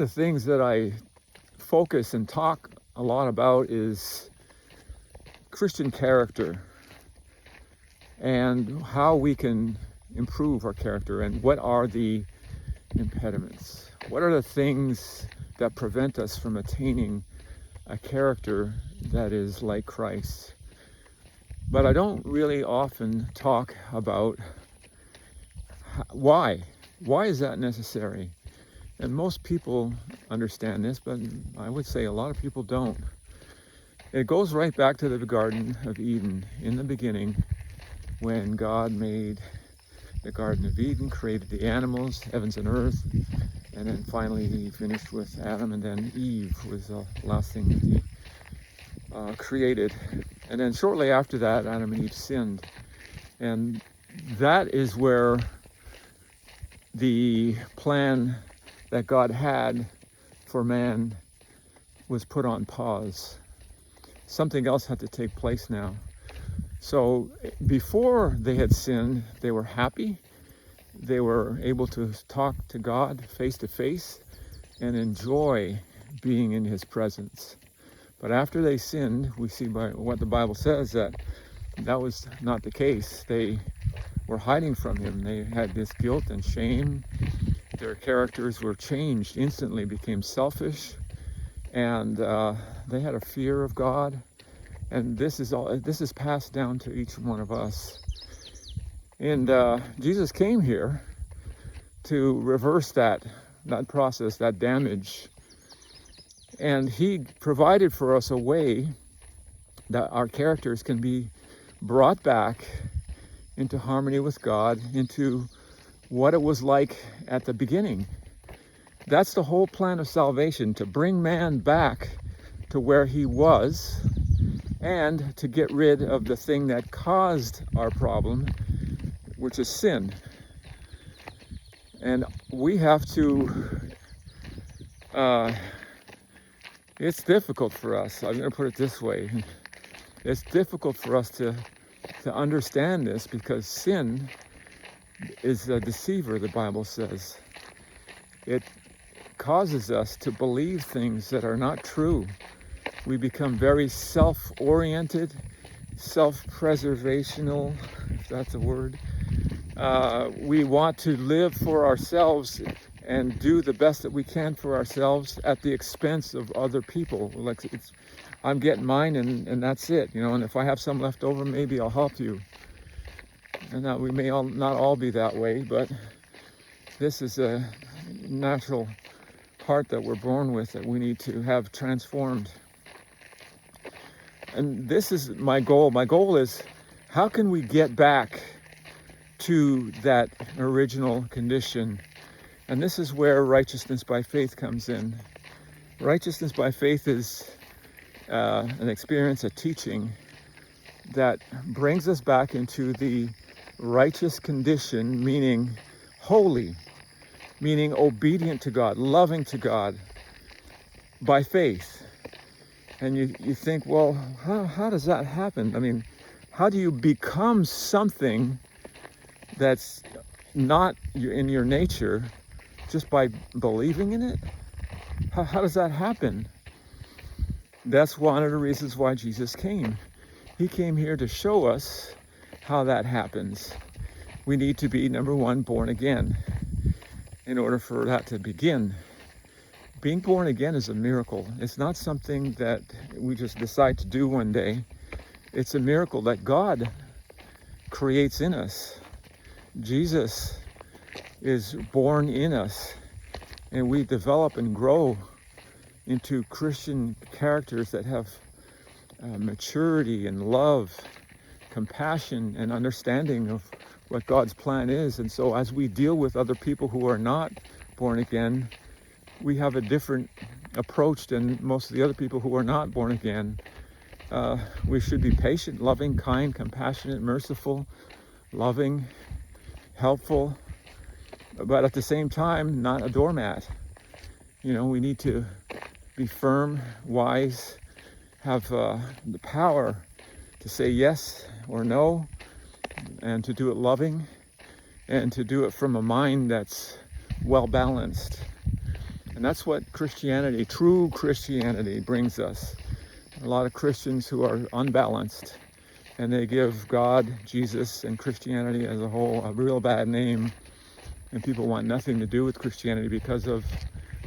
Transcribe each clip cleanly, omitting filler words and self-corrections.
of the things that I focus and talk a lot about is Christian character and how we can improve our character, and what are the impediments. What are the things that prevent us from attaining a character that is like Christ? But I don't really often talk about why. Why is that necessary? And most people understand this, but I would say a lot of people don't. It goes right back to the Garden of Eden. In the beginning, when God made the Garden of Eden, created the animals, heavens and earth, and then finally he finished with Adam, and then Eve was the last thing that he created. And then shortly after that, Adam and Eve sinned. And that is where the plan that God had for man was put on pause. Something else had to take place now. So before they had sinned, they were happy. They were able to talk to God face to face and enjoy being in his presence. But after they sinned, we see by what the Bible says that was not the case. They were hiding from him. They had this guilt and shame. Their characters were changed instantly, became selfish, and they had a fear of God. And this is passed down to each one of us. And Jesus came here to reverse that process, that damage. And he provided for us a way that our characters can be brought back into harmony with God, into what it was like at the beginning. That's the whole plan of salvation, to bring man back to where he was, and to get rid of the thing that caused our problem, which is sin. And we have to, it's difficult for us, I'm going to put it this way, it's difficult for us to understand this, because sin is a deceiver, the Bible says. It causes us to believe things that are not true. We become very self-oriented, self-preservational, if that's a word. We want to live for ourselves and do the best that we can for ourselves at the expense of other people. Like, I'm getting mine and that's it, and if I have some left over, maybe I'll help you. And that we may not all be that way, but this is a natural heart that we're born with that we need to have transformed. And this is my goal. My goal is, how can we get back to that original condition? And this is where righteousness by faith comes in. Righteousness by faith is an experience, a teaching that brings us back into the righteous condition, meaning holy, meaning obedient to God, loving to God by faith. And you think, well, how does that happen? I mean, how do you become something that's not in your nature just by believing in it? How does that happen? That's one of the reasons why Jesus came. He came here to show us how that happens. We need to be, number one, born again in order for that to begin. Being born again is a miracle. It's not something that we just decide to do one day. It's a miracle that God creates in us. Jesus is born in us, and we develop and grow into Christian characters that have maturity and love, compassion, and understanding of what God's plan is. And so as we deal with other people who are not born again, we have a different approach than most of the other people who are not born again. We should be patient, loving, kind, compassionate, merciful, loving, helpful, but at the same time, not a doormat. We need to be firm, wise, have the power to say yes or no, and to do it loving, and to do it from a mind that's well balanced. And that's what Christianity, true Christianity, brings us. A lot of Christians who are unbalanced, and they give God, Jesus, and Christianity as a whole a real bad name, and people want nothing to do with Christianity because of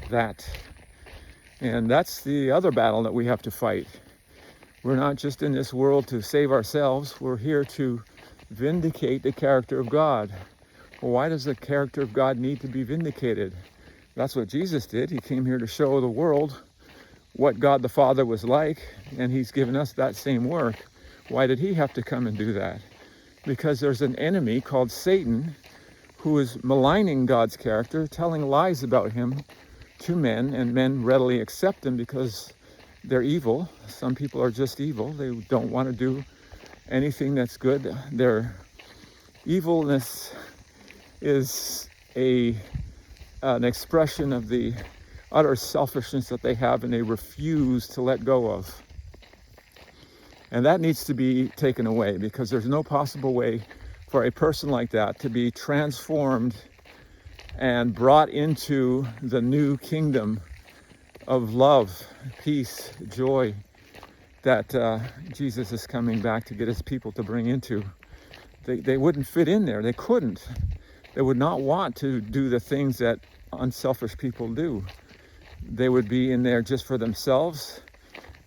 that. And that's the other battle that we have to fight. We're not just in this world to save ourselves, we're here to vindicate the character of God. Well, why does the character of God need to be vindicated? That's what Jesus did. He came here to show the world what God the Father was like, and he's given us that same work. Why did he have to come and do that? Because there's an enemy called Satan who is maligning God's character, telling lies about him to men, and men readily accept him because they're evil. Some people are just evil. They don't want to do anything that's good. Their evilness is an expression of the utter selfishness that they have, and they refuse to let go of. And that needs to be taken away, because there's no possible way for a person like that to be transformed and brought into the new kingdom of love, peace, joy that Jesus is coming back to get his people to bring into. They wouldn't fit in there. They couldn't. They would not want to do the things that unselfish people do. They would be in there just for themselves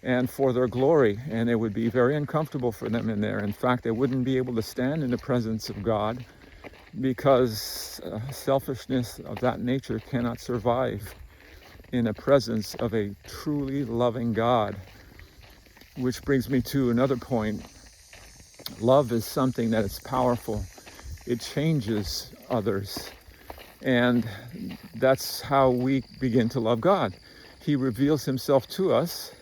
and for their glory, and it would be very uncomfortable for them in there. In fact, they wouldn't be able to stand in the presence of God, because selfishness of that nature cannot survive in the presence of a truly loving God. Which brings me to another point. Love is something that is powerful. It changes others. And that's how we begin to love God. He reveals himself to us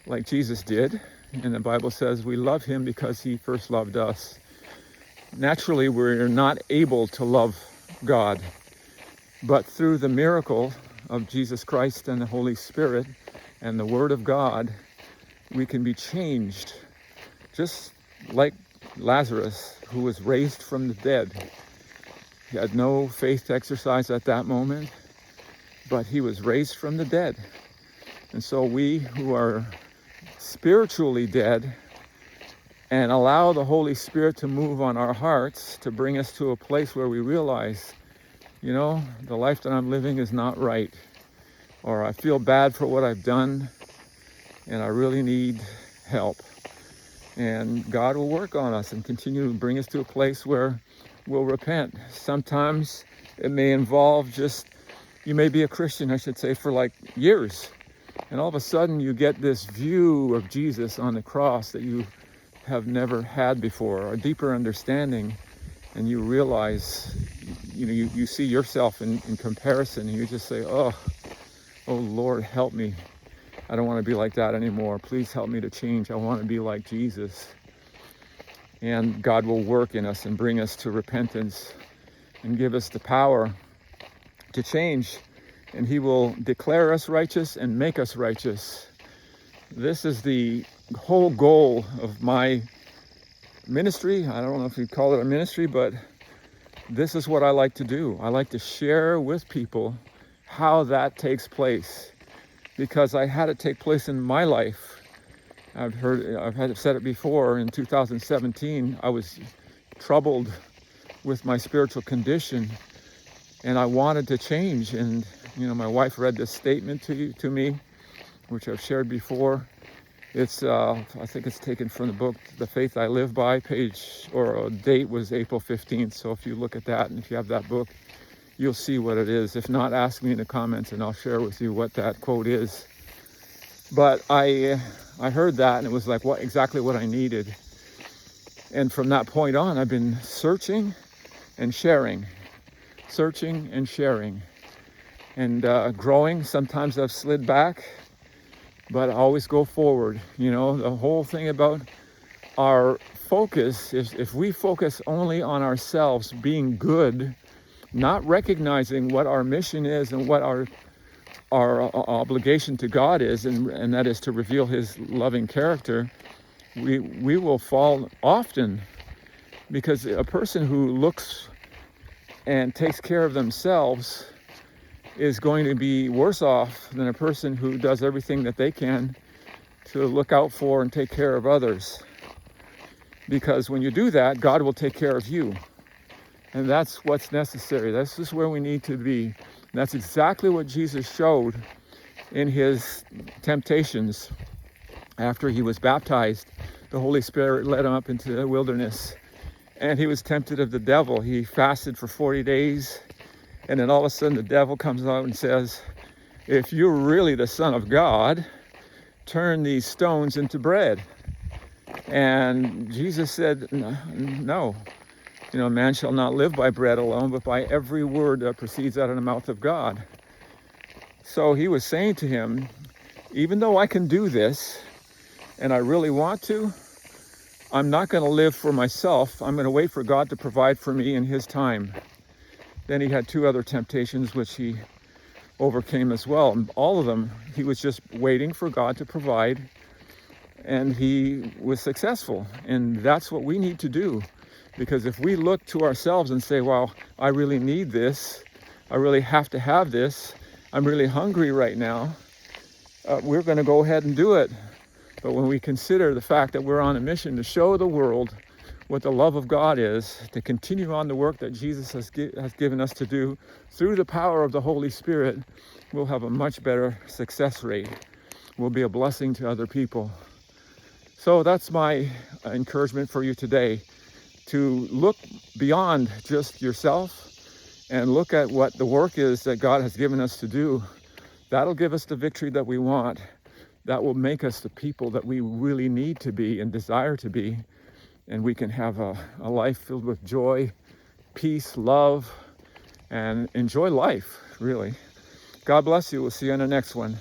like Jesus did. And the Bible says we love him because he first loved us. Naturally, we're not able to love God. But through the miracle of Jesus Christ and the Holy Spirit and the Word of God, we can be changed. Just like Lazarus, who was raised from the dead. He had no faith to exercise at that moment, but he was raised from the dead. And so we who are spiritually dead and allow the Holy Spirit to move on our hearts to bring us to a place where we realize, you know, the life that I'm living is not right, or I feel bad for what I've done and I really need help. And God will work on us and continue to bring us to a place where we'll repent. Sometimes it may involve you may be a Christian, I should say, for like years. And all of a sudden you get this view of Jesus on the cross that you have never had before, or a deeper understanding. And you realize, you see yourself in comparison, and you just say, oh Lord, help me. I don't want to be like that anymore. Please help me to change. I want to be like Jesus. And God will work in us and bring us to repentance and give us the power to change. And he will declare us righteous and make us righteous. This is the whole goal of my ministry. I don't know if you'd call it a ministry, but this is what I like to do. I like to share with people how that takes place, because I had it take place in my life. I've had it said it before. In 2017, I was troubled with my spiritual condition, and I wanted to change. And my wife read this statement to me, which I've shared before. It's I think it's taken from the book The Faith I Live By. Date was April 15th. So if you look at that, and if you have that book, you'll see what it is. If not, ask me in the comments and I'll share with you what that quote is. But I heard that, and it was like exactly what I needed. And from that point on, I've been searching and sharing, and growing. Sometimes I've slid back, but I always go forward. The whole thing about our focus is, if we focus only on ourselves being good, not recognizing what our mission is and what our obligation to God is, and that is to reveal his loving character, we will fall often. Because a person who looks and takes care of themselves is going to be worse off than a person who does everything that they can to look out for and take care of others. Because when you do that, God will take care of you. And that's what's necessary. That's just where we need to be. And that's exactly what Jesus showed in his temptations. After he was baptized, the Holy Spirit led him up into the wilderness. And he was tempted of the devil. He fasted for 40 days. And then all of a sudden the devil comes out and says, if you're really the Son of God, turn these stones into bread. And Jesus said, no. Man shall not live by bread alone, but by every word that proceeds out of the mouth of God. So he was saying to him, even though I can do this, and I really want to, I'm not going to live for myself. I'm going to wait for God to provide for me in his time. Then he had 2 other temptations which he overcame as well. And all of them, he was just waiting for God to provide, and he was successful. And that's what we need to do. Because if we look to ourselves and say, well, I really need this, I really have to have this, I'm really hungry right now, we're going to go ahead and do it. But when we consider the fact that we're on a mission to show the world what the love of God is, to continue on the work that Jesus has given us to do through the power of the Holy Spirit, we'll have a much better success rate. We'll be a blessing to other people. So that's my encouragement for you today, to look beyond just yourself and look at what the work is that God has given us to do. That'll give us the victory that we want. That will make us the people that we really need to be and desire to be. And we can have a life filled with joy, peace, love, and enjoy life, really. God bless you. We'll see you on the next one.